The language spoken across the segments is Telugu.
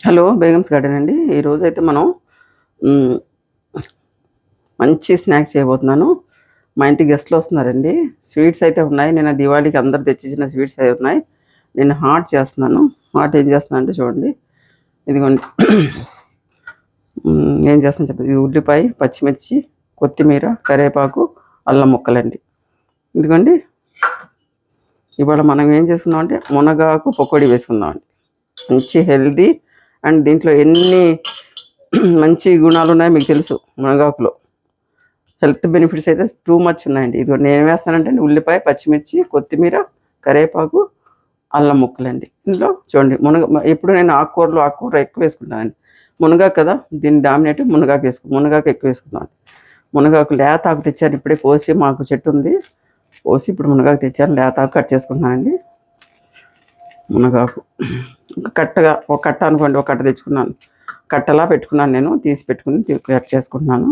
హలో బేగమ్స్ గార్డెన్ అండి. ఈరోజు అయితే మనం మ్, మంచి స్నాక్స్ చేయబోతున్నాను. మా ఇంటికి గెస్ట్లు వస్తున్నారండి. స్వీట్స్ అయితే ఉన్నాయి. నేను దివాళీకి అందరు తెచ్చిచ్చిన స్వీట్స్ అయితే ఉన్నాయి. నేను హాట్ చేస్తున్నాను. హాట్ ఏం చేస్తున్నాను అంటే చూడండి, ఇదిగోండి. ఏం చేస్తాను చెప్పండి. ఇది ఉల్లిపాయ, పచ్చిమిర్చి, కొత్తిమీర, కరివేపాకు, అల్లం ముక్కలండి. ఇదిగోండి. ఇవాళ మనం ఏం చేసుకుందాం అంటే మునగాకు పకోడీ వేసుకుందామండి. మంచి హెల్దీ అండ్ దీంట్లో ఎన్ని మంచి గుణాలు ఉన్నాయో మీకు తెలుసు. మునగాకులో హెల్త్ బెనిఫిట్స్ అయితే టూ మచ్ ఉన్నాయండి. ఇది నేను ఏం వేస్తానంటే ఉల్లిపాయ, పచ్చిమిర్చి, కొత్తిమీర, కరివేపాకు, అల్లం ముక్కలండి. ఇందులో చూడండి ఎప్పుడు నేను ఆకుకూర ఎక్కువ వేసుకుంటానండి. మునగాకు కదా, దీన్ని డామినేట్ మునగాకు ఎక్కువ వేసుకుందాం. మునగాకు లేత ఆకు తెచ్చాను ఇప్పుడే కోసి, మాకు చెట్టు ఉంది, కోసి ఇప్పుడు మునగాకు తెచ్చాను. లేత ఆకు కట్ చేసుకుంటున్నానండి. మునగాకు ఒక కట్ట అనుకోండి, ఒక కట్ట తెచ్చుకున్నాను. కట్టలా పెట్టుకున్నాను, నేను తీసి పెట్టుకుని కట్ చేసుకుంటున్నాను.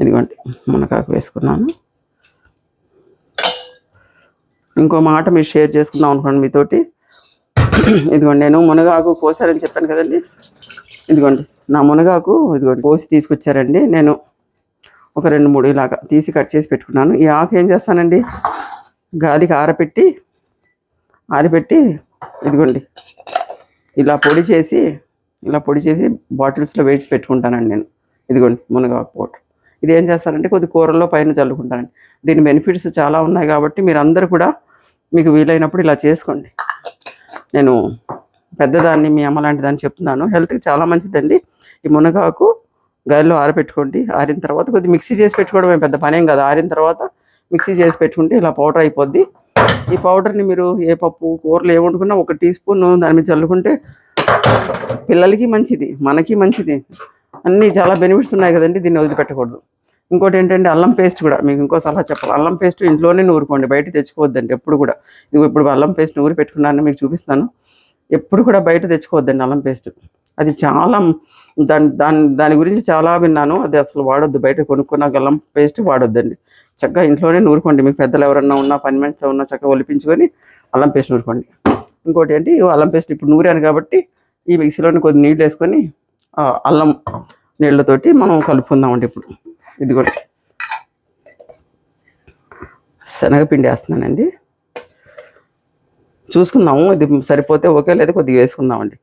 ఇదిగోండి, మునగాకు వేసుకున్నాను. ఇంకో మాట మీరు షేర్ చేసుకుందాం అనుకోండి మీతోటి. ఇదిగోండి, నేను మునగాకు కోసారని చెప్పాను కదండి. ఇదిగోండి నా మునగాకు, ఇదిగోండి కోసి తీసుకొచ్చారండి. నేను ఒక 2-3 ఇలాగా తీసి కట్ చేసి పెట్టుకున్నాను. ఈ ఆకు ఏం చేస్తానండి, గాలికి ఆరబెట్టి ఇదిగోండి ఇలా పొడి చేసి బాటిల్స్లో వేసి పెట్టుకుంటానండి నేను. ఇదిగోండి మునగాకు పౌడర్. ఇది ఏం చేస్తానంటే కొద్ది కూరల్లో పైన చల్లుకుంటానండి. దీని బెనిఫిట్స్ చాలా ఉన్నాయి కాబట్టి మీరు అందరూ కూడా మీకు వీలైనప్పుడు ఇలా చేసుకోండి. నేను పెద్దదాన్ని, మీ అమ్మ లాంటి దాన్ని చెప్తున్నాను. హెల్త్కి చాలా మంచిదండి. ఈ మునగాకు గాలిలో ఆరబెట్టుకోండి. ఆరిన తర్వాత కొద్దిగా మిక్సీ చేసి పెట్టుకోవడమే, పెద్ద పనేం కాదు. ఆరిన తర్వాత మిక్సీ చేసి పెట్టుకుంటే ఇలా పౌడర్ అయిపోద్ది. ఈ పౌడర్ని మీరు ఏ పప్పు కూరలు ఏ వండుకున్నా 1 టీ స్పూన్ దాని మీద చల్లుకుంటే పిల్లలకి మంచిది, మనకి మంచిది. అన్నీ చాలా బెనిఫిట్స్ ఉన్నాయి కదండి. దీన్ని వదిలిపెట్టకూడదు. ఇంకోటి ఏంటంటే అల్లం పేస్ట్ కూడా మీకు ఇంకో సలహా చెప్పాలి. అల్లం పేస్ట్ ఇంట్లోనే నూరుకోండి, బయట తెచ్చుకోవద్దండి ఎప్పుడు కూడా. ఇప్పుడు అల్లం పేస్ట్ నూరి పెట్టుకున్నాను, మీకు చూపిస్తాను. ఎప్పుడు కూడా బయట తెచ్చుకోవద్దండి అల్లం పేస్ట్. అది చాలా దాని గురించి చాలా విన్నాను. అది అసలు వాడొద్దు, బయట కొనుక్కున్న అల్లం పేస్ట్ వాడొద్దండి. చక్కగా ఇంట్లోనే నూరుకోండి. మీకు పెద్దలు ఎవరన్నా ఉన్నా, పని మనిషితో ఉన్నా చక్కగా ఒలిపించుకొని అల్లం పేస్ట్ నూరుకోండి. ఇంకోటి ఏంటి, అల్లం పేస్ట్ ఇప్పుడు నూరాను కాబట్టి ఈ మిక్సీలోని కొద్ది నీళ్ళు వేసుకొని అల్లం నీళ్ళతోటి మనం కలుపుకుందామండి. ఇప్పుడు ఇది కూడా శనగపిండి వేస్తున్నానండి. చూసుకుందాము, ఇది సరిపోతే ఓకే, లేదా కొద్దిగా వేసుకుందామండి.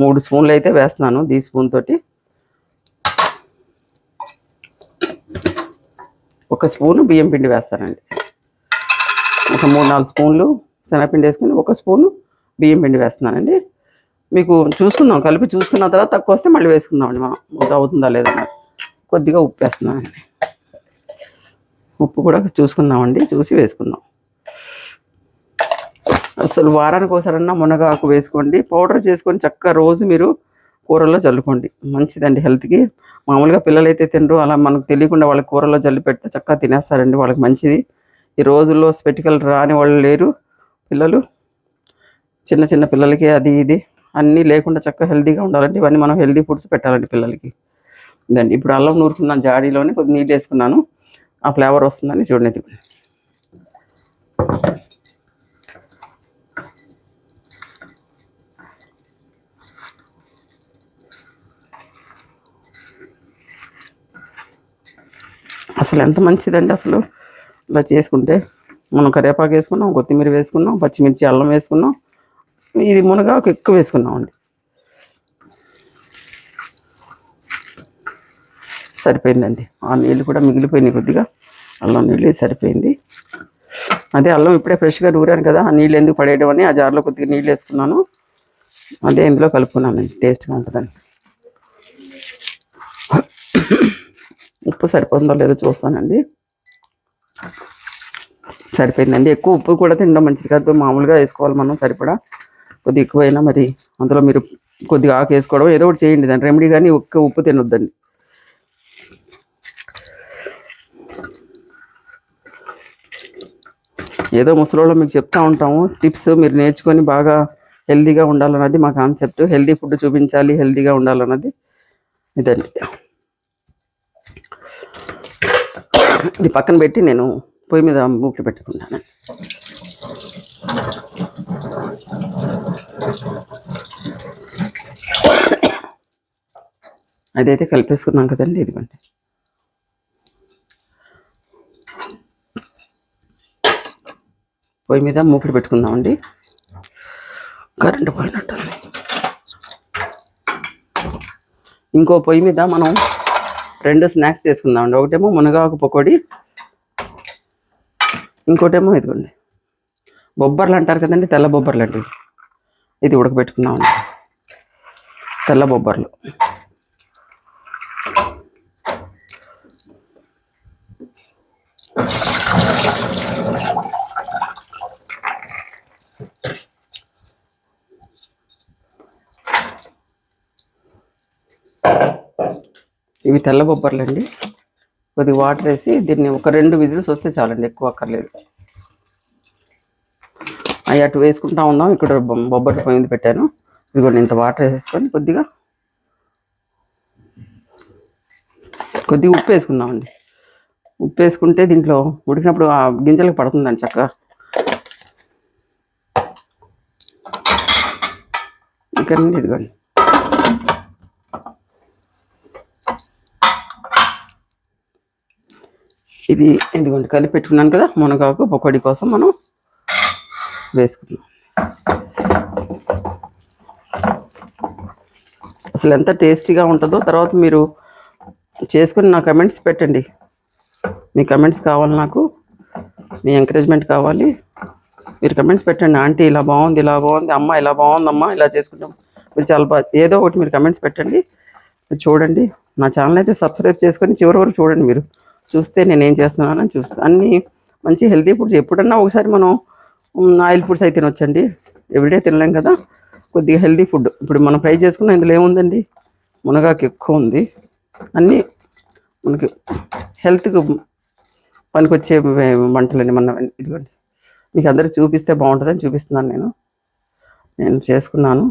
3 స్పూన్లు అయితే వేస్తున్నాను. ఈ స్పూన్ తోటి 1 స్పూను బియ్యం పిండి వేస్తానండి. ఒక 3-4 స్పూన్లు శనగపిండి వేసుకుని 1 స్పూను బియ్యం పిండి వేస్తున్నానండి. మీకు చూసుకుందాం, కలిపి చూసుకున్న తర్వాత తక్కువ వస్తే మళ్ళీ వేసుకుందామండి. మనం అవుతుందా లేదా కొద్దిగా ఉప్పు వేస్తున్నానండి. ఉప్పు కూడా చూసుకుందామండి, చూసి వేసుకుందాం. అసలు వారానికి ఒకసారన్నా మునగాకు వేసుకోండి, పౌడర్ చేసుకొని చక్కగా రోజు మీరు కూరల్లో చల్లుకోండి. మంచిదండి హెల్త్కి. మామూలుగా పిల్లలు అయితే తినరు, అలా మనకు తెలియకుండా వాళ్ళకి కూరల్లో జల్లి పెడితే చక్కగా తినేస్తారండి, వాళ్ళకి మంచిది. ఈ రోజుల్లో స్పెటికల్ రాని వాళ్ళు లేరు. పిల్లలు చిన్న పిల్లలకి అది ఇది అన్నీ లేకుండా చక్కగా హెల్తీగా ఉండాలంటే ఇవన్నీ మనం హెల్తీ ఫుడ్స్ పెట్టాలండి పిల్లలకి. ఇదండి, ఇప్పుడు అల్లం నూరుకున్నాను, జాడీలోనే కొద్ది నీళ్ళు వేసుకున్నాను. ఆ ఫ్లేవర్ వస్తుందని చూడండి. అసలు ఎంత మంచిదండి అసలు ఇలా చేసుకుంటే. మనం కరివేపాకు వేసుకున్నాం, కొత్తిమీర వేసుకున్నాం, పచ్చిమిర్చి, అల్లం వేసుకున్నాం. ఇది మునగాకు ఎక్కువ వేసుకున్నామండి. సరిపోయిందండి. ఆ నీళ్ళు కూడా మిగిలిపోయినాయి కొద్దిగా, అల్లం నీళ్ళు సరిపోయింది. అదే అల్లం ఇప్పుడే ఫ్రెష్గా నూరాను కదా, ఆ నీళ్ళు ఎందుకు పడేయడం అని ఆ జార్లో కొద్దిగా నీళ్ళు వేసుకున్నాను. అదే ఇందులో కలుపుకున్నానండి, టేస్ట్గా ఉంటుందండి. ఉప్పు సరిపోతుందో లేదో చూస్తానండి. సరిపోయిందండి. ఎక్కువ ఉప్పు కూడా తినడం మంచిది కాదు, మామూలుగా వేసుకోవాలి మనం సరిపడా. కొద్దిగా ఎక్కువైనా మరి అందులో మీరు కొద్దిగా ఆకు వేసుకోవడం ఏదో ఒకటి చేయండి, దాని రెమెడీ. కానీ ఉప్పు తినొద్దండి. ఏదో ముసలోళ్ళు మీకు చెప్తా ఉంటాము టిప్స్, మీరు నేర్చుకొని బాగా హెల్తీగా ఉండాలన్నది మా కాన్సెప్ట్. హెల్తీ ఫుడ్ చూపించాలి, హెల్తీగా ఉండాలన్నది ఇదండి. ఇది పక్కన పెట్టి నేను పొయ్యి మీద మూకులు పెట్టుకుంటాను. అదైతే కలిపేసుకున్నాం కదండి. ఇదిగోండి పొయ్యి మీద మూకుడు పెట్టుకుందామండి. కరెంటు పోయినట్టుంది. ఇంకో పొయ్యి మీద మనం 2 స్నాక్స్ చేసుకుందామండి. ఒకటేమో మునగాకు పకోడీ, ఇంకోటేమో ఇదిగోండి బొబ్బర్లు అంటారు కదండి, తెల్ల బొబ్బర్లు అండి. ఇది ఉడకబెట్టుకుందామండి, తెల్ల బొబ్బర్లు. ఇవి తెల్ల బొబ్బర్లు అండి. కొద్దిగా వాటర్ వేసి దీన్ని ఒక 2 విజిల్స్ వస్తే చాలండి, ఎక్కువ అక్కర్లేదు. అవి అటు వేసుకుంటా ఉందాం. ఇక్కడ బొబ్బర్లు పొయ్యి మీద పెట్టాను. ఇదిగోండి ఇంత వాటర్ వేసేసుకొని కొద్దిగా ఉప్పు వేసుకుందామండి. ఉప్పు వేసుకుంటే దీంట్లో ఉడికినప్పుడు ఆ గింజలకు పడుతుందండి చక్కగా. ఇంకా ఇదిగోండి ఇదిగోండి కలిపి పెట్టుకున్నాను కదా, మునగాకు పకోడీ కోసం మనం వేసుకున్నాం. అసలు ఎంత టేస్టీగా ఉంటుందో తర్వాత మీరు చేసుకుని నా కమెంట్స్ పెట్టండి. మీ కమెంట్స్ కావాలి, నాకు మీ ఎంకరేజ్మెంట్ కావాలి. మీరు కమెంట్స్ పెట్టండి. ఆంటీ ఇలా బాగుంది, ఇలా బాగుంది, అమ్మ ఇలా బాగుందమ్మా, ఇలా చేసుకుంటాం. మీరు చాలా ఏదో ఒకటి మీరు కమెంట్స్ పెట్టండి. చూడండి, నా ఛానల్ అయితే సబ్స్క్రైబ్ చేసుకొని చివరి వరకు చూడండి. మీరు చూస్తే నేను ఏం చేస్తున్నానని చూస్తాను. అన్నీ మంచి హెల్తీ ఫుడ్స్. ఎప్పుడన్నా ఒకసారి మనం ఆయిల్ ఫుడ్స్ అయితే తినొచ్చండి, ఎవ్రీడే తినలేం కదా. కొద్దిగా హెల్తీ ఫుడ్ ఇప్పుడు మనం ఫ్రై చేసుకున్న ఇందులో ఏముందండి, మునగాకు ఎక్కువ ఉంది. అన్నీ మనకి హెల్త్కి పనికొచ్చే వంటలండి. ఇదిగోండి మీకు అందరికి చూపిస్తే బాగుంటుందని చూపిస్తున్నాను. నేను చేసుకున్నాను.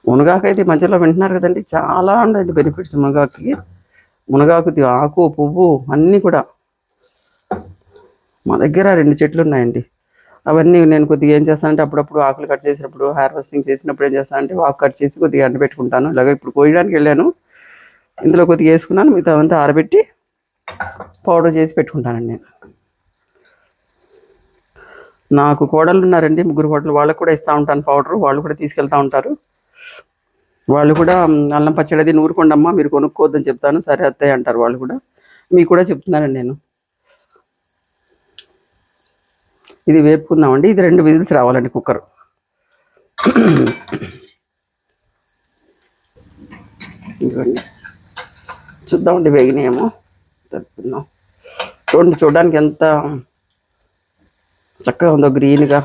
మునగాకు అయితే మధ్యలో వింటున్నారు కదండి, చాలా ఉండండి బెనిఫిట్స్ మునగాకుకి. మునగాకుది ఆకు పువ్వు అన్నీ కూడా మా దగ్గర 2 చెట్లు ఉన్నాయండి. అవన్నీ నేను కొద్దిగా ఏం చేస్తానంటే అప్పుడప్పుడు ఆకులు కట్ చేసినప్పుడు, హార్వెస్టింగ్ చేసినప్పుడు ఏం చేస్తానంటే ఆకు కట్ చేసి కొద్దిగా ఎండబెట్టుకుంటాను. ఇలాగ ఇప్పుడు కోయడానికి వెళ్ళాను, ఇందులో కొద్దిగా వేసుకున్నాను. మిగతా అంతా ఆరబెట్టి పౌడర్ చేసి పెట్టుకుంటానండి నేను. నాకు కోడళ్ళు ఉన్నారండి, 3 కోడలు. వాళ్ళకు కూడా ఇస్తూ ఉంటాను పౌడరు. వాళ్ళు కూడా తీసుకెళ్తూ ఉంటారు. వాళ్ళు కూడా అల్లం పచ్చడి అది నూరుకోండమ్మా, మీరు కొనుక్కోవద్దని చెప్తాను. సరే అత్తయ్య అంటారు వాళ్ళు కూడా. మీకు కూడా చెప్తున్నానండి నేను. ఇది వేపుకుందామండి. ఇది 2 విజిల్స్ రావాలండి కుక్కర్. ఇదిగోండి చూద్దామండి వేగినాయేమో, తరుపుకుందాం. చూడడానికి ఎంత చక్కగా ఉందో గ్రీన్గా.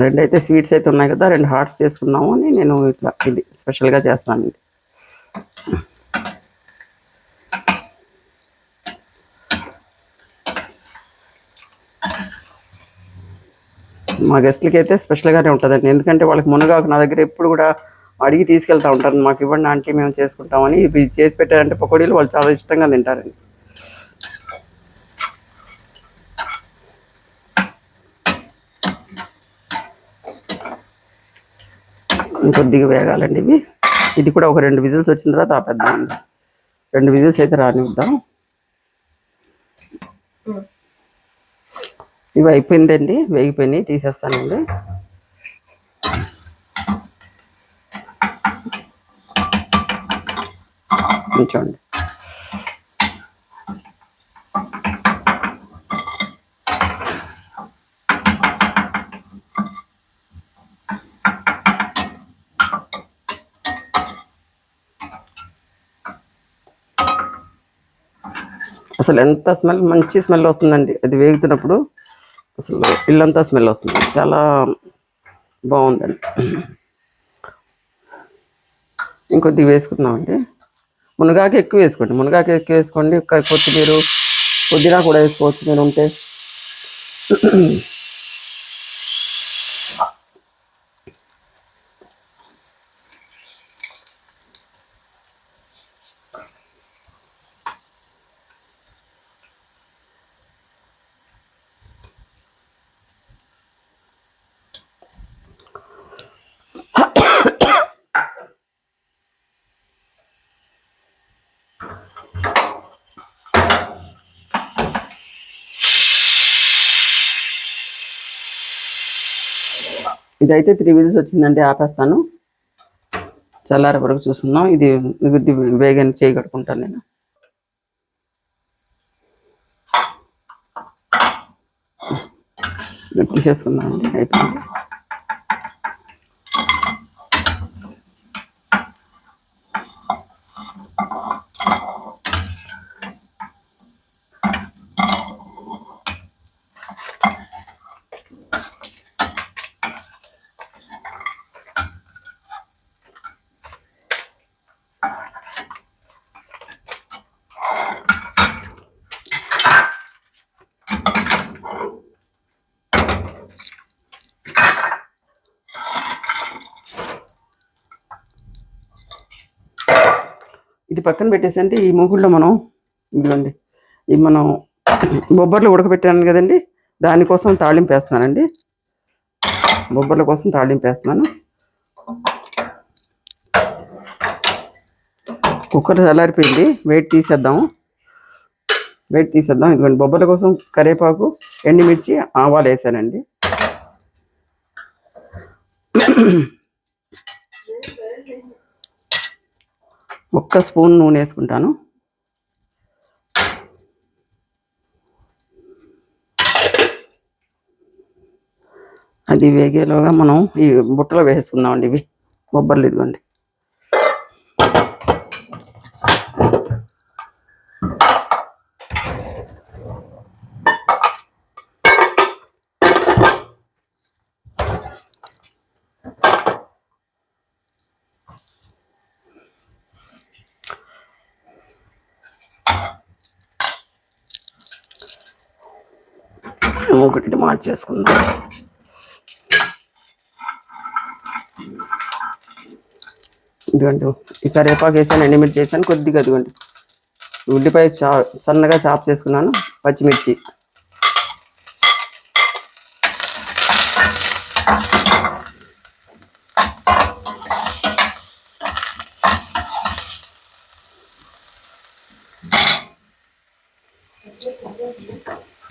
రెండు అయితే స్వీట్స్ అయితే ఉన్నాయి కదా, 2 హార్ట్స్ చేసుకున్నాము అని నేను ఇట్లా ఇది స్పెషల్గా చేస్తానండి. మా గెస్ట్లకి అయితే స్పెషల్గానే ఉంటుందండి, ఎందుకంటే వాళ్ళకి మునగాకు నా దగ్గర ఎప్పుడు కూడా అడిగి తీసుకెళ్తూ ఉంటారు. మాకు ఇవ్వండి ఆంటీ, మేము చేసుకుంటామని. ఇది చేసి పెట్టారంటే పకోడీలు వాళ్ళు చాలా ఇష్టంగా తింటారండి. ఇంకొద్దిగా వేగాలండి ఇవి. ఇది కూడా ఒక 2 విజిల్స్ వచ్చిన తర్వాత ఆపేద్దామండి. 2 విజిల్స్ అయితే రానిద్దాం. ఇవి అయిపోయిందండి, వేగిపోయినాయి, తీసేస్తానండి. చూడండి అసలు ఎంత స్మెల్, మంచి స్మెల్ వస్తుందండి అది వేగుతున్నప్పుడు. అసలు ఇల్లంతా స్మెల్ వస్తుంది, చాలా బాగుందండి. ఇంకొద్దిగా వేసుకుందామండి. మునగాకు ఎక్కువ వేసుకోండి, మునగాకు ఎక్కువ వేసుకోండి. కొత్తిమీర పుదీనా కూడా వేసుకోవచ్చు మీరు ఉంటే. ఇదైతే 3 విజిల్స్ వచ్చిందంటే ఆపేస్తాను. చల్లారే వరకు చూస్తున్నాం. ఇది వేగని చేయి కట్టుకుంటాను నేను. తీసేసుకుందాం అండి, అయిపోయింది. ఇది పక్కన పెట్టేసంటే ఈ మూకుల్లో మనం ఇదిగోండి, ఇవి మనం బొబ్బర్లు ఉడకబెట్టాను కదండి, దానికోసం తాళింపు వేస్తున్నానండి. బొబ్బర్ల కోసం తాళింపు వేస్తున్నాను. కుక్కర్ చల్లారిపోయింది, వెయిట్ తీసేద్దాం. ఇదిగోండి, బొబ్బర్ల కోసం కరివేపాకు, ఎండుమిర్చి, ఆవాలు వేసానండి. ఒక్క స్పూన్ నూనె వేసుకుంటాను. అది వేగేలోగా మనం ఈ బుట్టలో వేసుకుందామండి. ఇవి బొబ్బర్లు ఇదిగోండి. ఒకటి మార్చేసుకుందాం. ఇదిగోండి, ఈ కరివేపాకు వేసాను, ఎండుమిర్చి వేసాను, కొద్దిగా ఇదిగోండి ఉల్లిపాయ సన్నగా చాప్ చేసుకున్నాను, పచ్చిమిర్చి,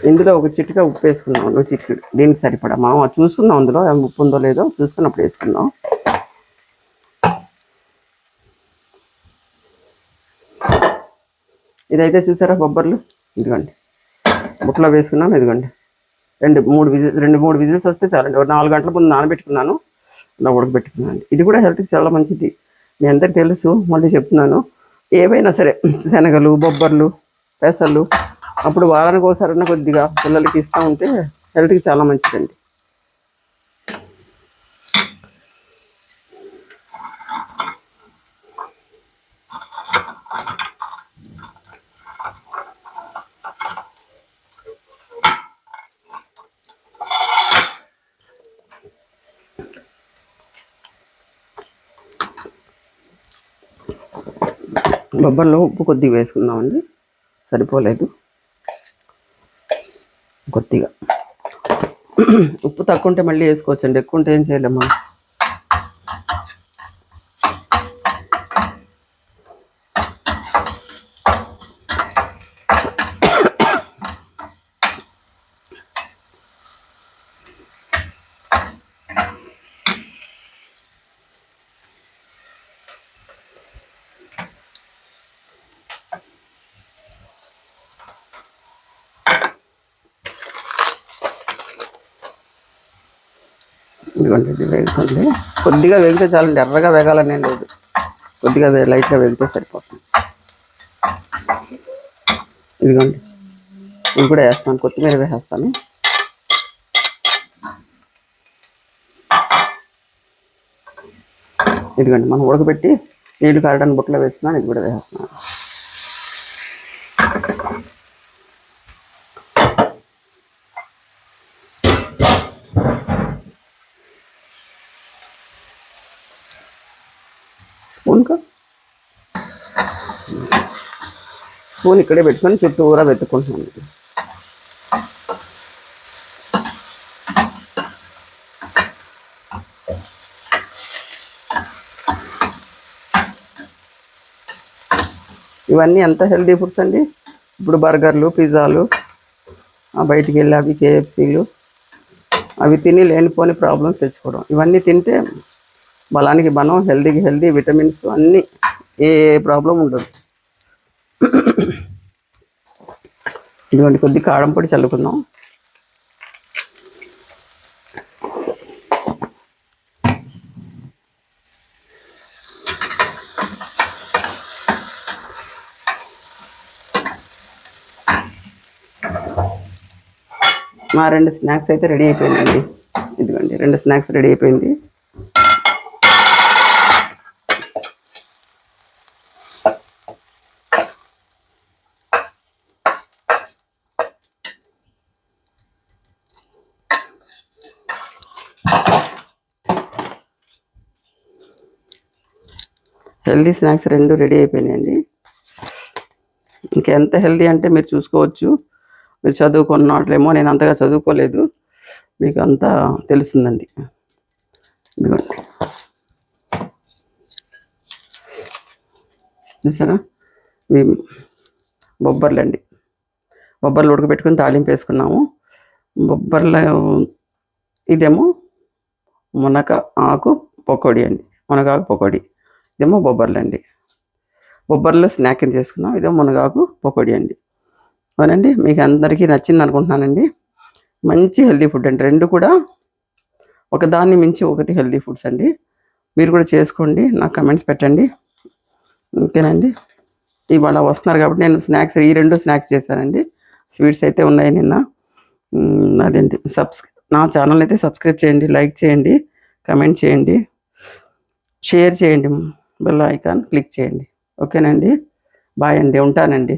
ఇందులో ఒక చిటిక ఉప్పు వేసుకుందాం. ఒక చిటికెడు దీనికి సరిపడా మనం చూసుకుందాం, అందులో ఉప్పు ఉందో లేదో చూసుకున్నప్పుడు వేసుకుందాం. ఇదైతే చూసారా బొబ్బర్లు, ఇదిగోండి బుట్టలో వేసుకున్నాం. ఇదిగోండి 2-3 విజిల్స్ వస్తే చాలండి. 4 గంటల ముందు నానబెట్టుకున్నాను, ఇలా ఉడకబెట్టుకున్నాను. ఇది కూడా హెల్త్కి చాలా మంచిది, మీ అందరికి తెలుసు, మళ్ళీ చెప్తున్నాను. ఏవైనా సరే శనగలు, బొబ్బర్లు, పెసలు అప్పుడు వారానికి ఒకసారైనా కొద్దిగా పిల్లలకి ఇస్తూ ఉంటే హెల్త్కి చాలా మంచిదండి. బొబ్బర్లో ఉప్పు కొద్దిగా వేసుకుందామండి, సరిపోలేదు కొద్దిగా. ఉప్పు తక్కువ ఉంటే మళ్ళీ వేసుకోవచ్చండి, ఎక్కువ ఉంటే ఏం చేయలేమ్మా. ఇదిగోండి, ఇది వేగుతుంది. కొద్దిగా వేగితే చాలండి, ఎర్రగా వేగాలనే లేదు, కొద్దిగా లైట్గా వేగితే సరిపోతుంది. ఇదిగోండి, ఇది కూడా వేస్తాను, కొత్తిమీర వేసేస్తాను. ఇదిగోండి, మనం ఉడకబెట్టి నీళ్లు కారడానికి బుట్టలో వేస్తున్నాను, ఇది కూడా వేసేస్తున్నాను. స్పూన్ ఇక్కడే పెట్టుకొని చుట్టూరా పెట్టుకుంటున్నాను. ఇవన్నీ ఎంత హెల్దీ ఫుడ్స్ అండి. ఇప్పుడు బర్గర్లు, పిజ్జాలు, బయటికి వెళ్ళి అవి KFCలు, అవి తిని లేనిపోని ప్రాబ్లమ్స్ తెచ్చుకోవడం. ఇవన్నీ తింటే బలానికి బలం, హెల్దీకి హెల్దీ, విటమిన్స్ అన్నీ, ఏ ప్రాబ్లం ఉండదు. ఇదిగోండి కొద్ది కారం పొడి చల్లుకుందాం. మా 2 స్నాక్స్ అయితే రెడీ అయిపోయిందండి. ఇదిగోండి 2 స్నాక్స్ రెడీ అయిపోయింది. హెల్దీ స్నాక్స్ 2 రెడీ అయిపోయినాయండి. ఇంకెంత హెల్దీ అంటే మీరు చూసుకోవచ్చు. మీరు చదువుకున్నట్లేమో, నేను అంతగా చదువుకోలేదు, మీకు అంతా తెలుస్తుందండి. ఇదిగోండి చూసారా, ఇవి బొబ్బర్లండి. బొబ్బర్లు ఉడకబెట్టుకుని తాళింపు వేసుకున్నాము. బొబ్బర్ల ఇదేమో మునగ ఆకు పకోడీ అండి, మునగాకు పకోడీ. ఇదేమో బొబ్బర్లండి. బొబ్బర్లో స్నాక్ కింద చేసుకున్నాం. ఇదో మునగాకు పకోడీ అండి. అవునండి, మీకు అందరికీ నచ్చింది అనుకుంటున్నానండి. మంచి హెల్దీ ఫుడ్ అండి. 2 కూడా ఒకదాన్ని మించి ఒకటి హెల్దీ ఫుడ్స్ అండి. మీరు కూడా చేసుకోండి, నాకు కమెంట్స్ పెట్టండి. ఓకేనండి. ఇవాళ వస్తున్నారు కాబట్టి నేను స్నాక్స్, ఈ 2 స్నాక్స్ చేశానండి. స్వీట్స్ అయితే ఉన్నాయి నిన్న. అదేంటి, నా ఛానల్ అయితే సబ్స్క్రైబ్ చేయండి, లైక్ చేయండి, కమెంట్ చేయండి, షేర్ చేయండి, బెల్ ఐకాన్ క్లిక్ చేయండి. ఓకేనండి. బాయ్ అండి, ఉంటానండి.